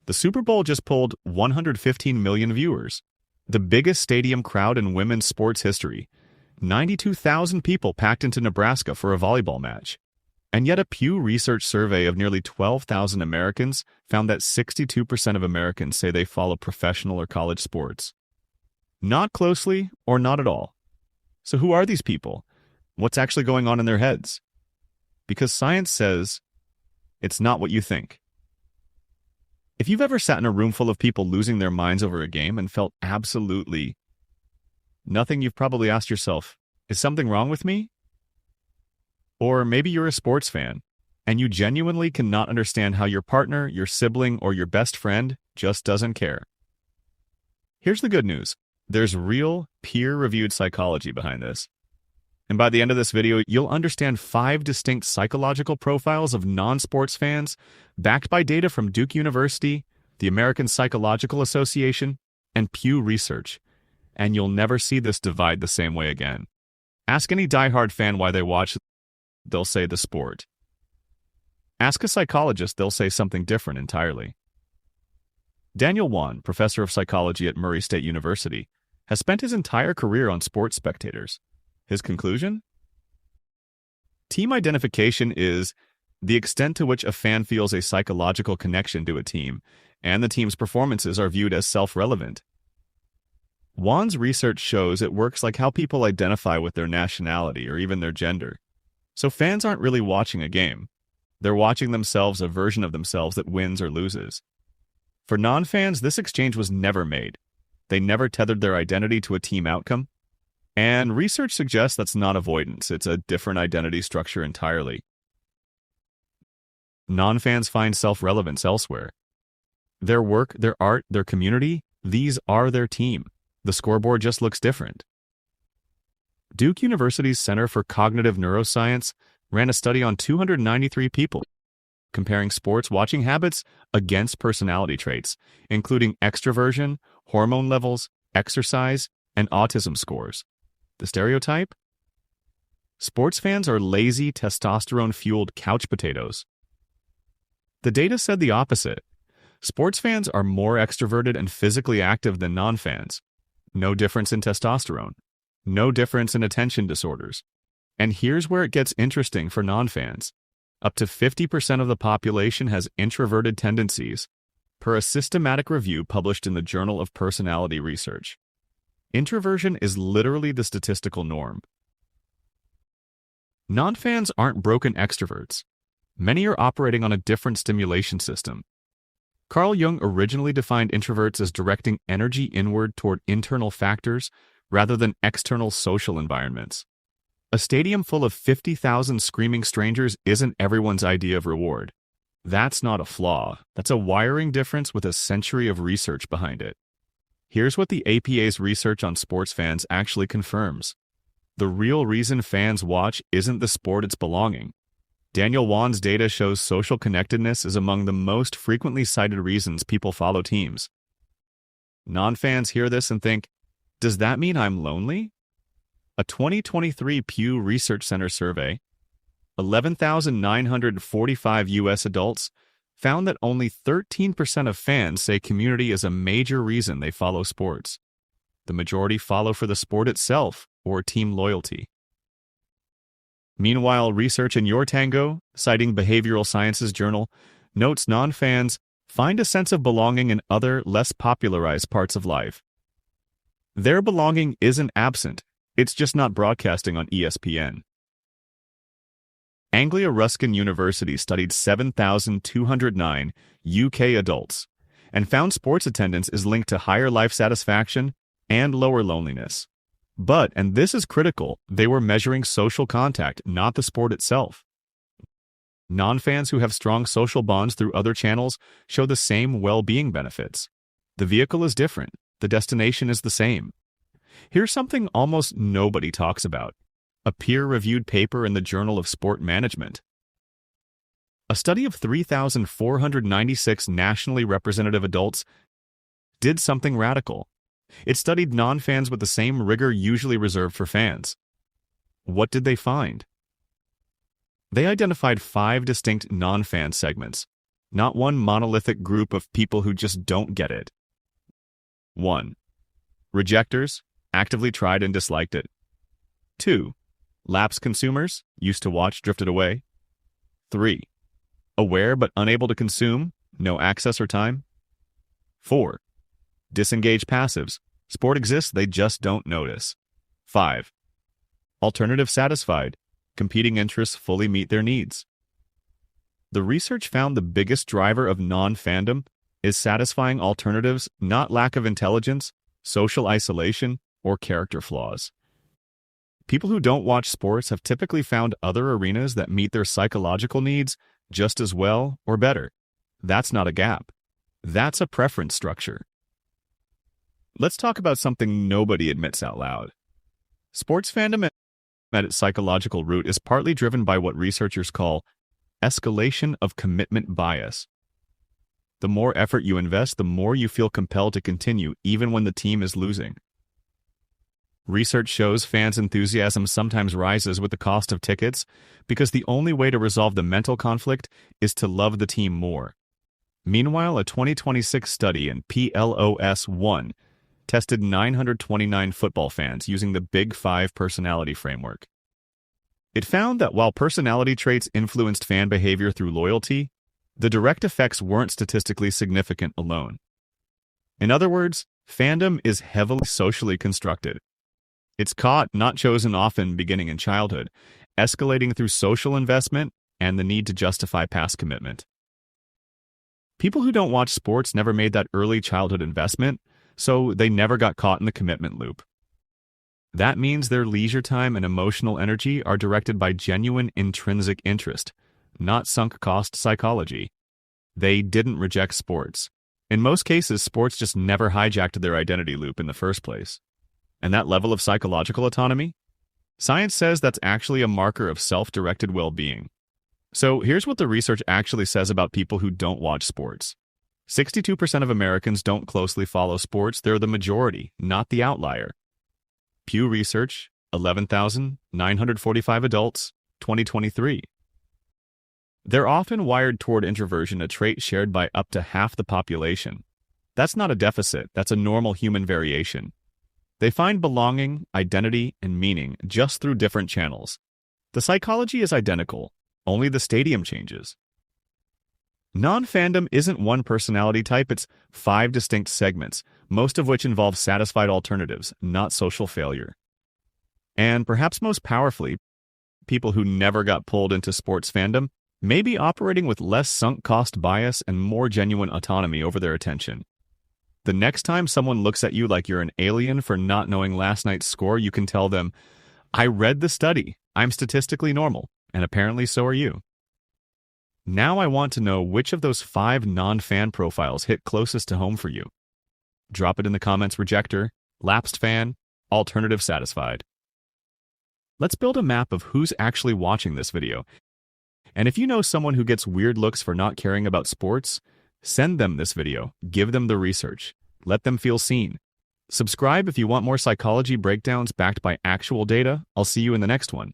The Super Bowl just pulled 115 million viewers, the biggest stadium crowd in women's sports history. 92,000 people packed into Nebraska for a volleyball match. And yet a Pew Research survey of nearly 12,000 Americans found that 62% of Americans say they follow professional or college sports. Not closely or not at all. So who are these people? What's actually going on in their heads? Because science says it's not what you think. If you've ever sat in a room full of people losing their minds over a game and felt absolutely nothing, you've probably asked yourself, is something wrong with me? Or maybe you're a sports fan, and you genuinely cannot understand how your partner, your sibling, or your best friend just doesn't care. Here's the good news. There's real, peer-reviewed psychology behind this. And by the end of this video, you'll understand 5 distinct psychological profiles of non-sports fans, backed by data from Duke University, the American Psychological Association, and Pew Research. And you'll never see this divide the same way again. Ask any diehard fan why they watch, they'll say the sport. Ask a psychologist, they'll say something different entirely. Daniel Wann, professor of psychology at Murray State University, has spent his entire career on sports spectators. His conclusion? Team identification is the extent to which a fan feels a psychological connection to a team, and the team's performances are viewed as self-relevant. Wann's research shows it works like how people identify with their nationality or even their gender. So fans aren't really watching a game. They're watching themselves, a version of themselves that wins or loses. For non-fans, this exchange was never made. They never tethered their identity to a team outcome. And research suggests that's not avoidance. It's a different identity structure entirely. Non-fans find self-relevance elsewhere. Their work, their art, their community, these are their team. The scoreboard just looks different. Duke University's Center for Cognitive Neuroscience ran a study on 293 people, comparing sports watching habits against personality traits, including extroversion, hormone levels, exercise, and autism scores. The stereotype? Sports fans are lazy, testosterone-fueled couch potatoes. The data said the opposite. Sports fans are more extroverted and physically active than non-fans. No difference in testosterone. No difference in attention disorders. And here's where it gets interesting for non-fans. Up to 50% of the population has introverted tendencies, per a systematic review published in the Journal of Personality Research. Introversion is literally the statistical norm. Non-fans aren't broken extroverts. Many are operating on a different stimulation system. Carl Jung originally defined introverts as directing energy inward toward internal factors rather than external social environments. A stadium full of 50,000 screaming strangers isn't everyone's idea of reward. That's not a flaw. That's a wiring difference with a century of research behind it. Here's what the APA's research on sports fans actually confirms. The real reason fans watch isn't the sport, it's belonging. Daniel Wann's data shows social connectedness is among the most frequently cited reasons people follow teams. Non-fans hear this and think, does that mean I'm lonely? A 2023 Pew Research Center survey, 11,945 U.S. adults, found that only 13% of fans say community is a major reason they follow sports. The majority follow for the sport itself or team loyalty. Meanwhile, research in Your Tango, citing Behavioral Sciences Journal, notes non-fans find a sense of belonging in other, less popularized parts of life. Their belonging isn't absent, it's just not broadcasting on ESPN. Anglia Ruskin University studied 7,209 UK adults and found sports attendance is linked to higher life satisfaction and lower loneliness. But, and this is critical, they were measuring social contact, not the sport itself. Non-fans who have strong social bonds through other channels show the same well-being benefits. The vehicle is different, the destination is the same. Here's something almost nobody talks about. A peer-reviewed paper in the Journal of Sport Management. A study of 3,496 nationally representative adults did something radical. It studied non-fans with the same rigor usually reserved for fans. What did they find? They identified 5 distinct non-fan segments: not one monolithic group of people who just don't get it. 1. Rejectors, actively tried and disliked it. 2. Lapsed consumers, used to watch, drifted away. 3. Aware but unable to consume, no access or time. 4. Disengaged passives, sport exists, they just don't notice. 5. Alternative satisfied, competing interests fully meet their needs. The research found the biggest driver of non-fandom is satisfying alternatives, not lack of intelligence, social isolation, or character flaws. People who don't watch sports have typically found other arenas that meet their psychological needs just as well or better. That's not a gap. That's a preference structure. Let's talk about something nobody admits out loud. Sports fandom at its psychological root is partly driven by what researchers call escalation of commitment bias. The more effort you invest, the more you feel compelled to continue even when the team is losing. Research shows fans' enthusiasm sometimes rises with the cost of tickets because the only way to resolve the mental conflict is to love the team more. Meanwhile, a 2026 study in PLOS Wann tested 929 football fans using the Big Five personality framework. It found that while personality traits influenced fan behavior through loyalty, the direct effects weren't statistically significant alone. In other words, fandom is heavily socially constructed. It's caught, not chosen, often beginning in childhood, escalating through social investment and the need to justify past commitment. People who don't watch sports never made that early childhood investment, so they never got caught in the commitment loop. That means their leisure time and emotional energy are directed by genuine intrinsic interest, not sunk cost psychology. They didn't reject sports. In most cases, sports just never hijacked their identity loop in the first place. And that level of psychological autonomy? Science says that's actually a marker of self-directed well-being. So here's what the research actually says about people who don't watch sports. 62% of Americans don't closely follow sports. They're the majority, not the outlier. Pew Research, 11,945 adults, 2023. They're often wired toward introversion, a trait shared by up to half the population. That's not a deficit, that's a normal human variation. They find belonging, identity, and meaning just through different channels. The psychology is identical, only the stadium changes. Non-fandom isn't one personality type, it's 5 distinct segments, most of which involve satisfied alternatives, not social failure. And perhaps most powerfully, people who never got pulled into sports fandom may be operating with less sunk cost bias and more genuine autonomy over their attention. The next time someone looks at you like you're an alien for not knowing last night's score, you can tell them, "I read the study. I'm statistically normal, and apparently so are you." Now I want to know which of those 5 non-fan profiles hit closest to home for you. Drop it in the comments: rejector, lapsed fan, alternative satisfied. Let's build a map of who's actually watching this video. And if you know someone who gets weird looks for not caring about sports, send them this video, give them the research, let them feel seen. Subscribe if you want more psychology breakdowns backed by actual data. I'll see you in the next one.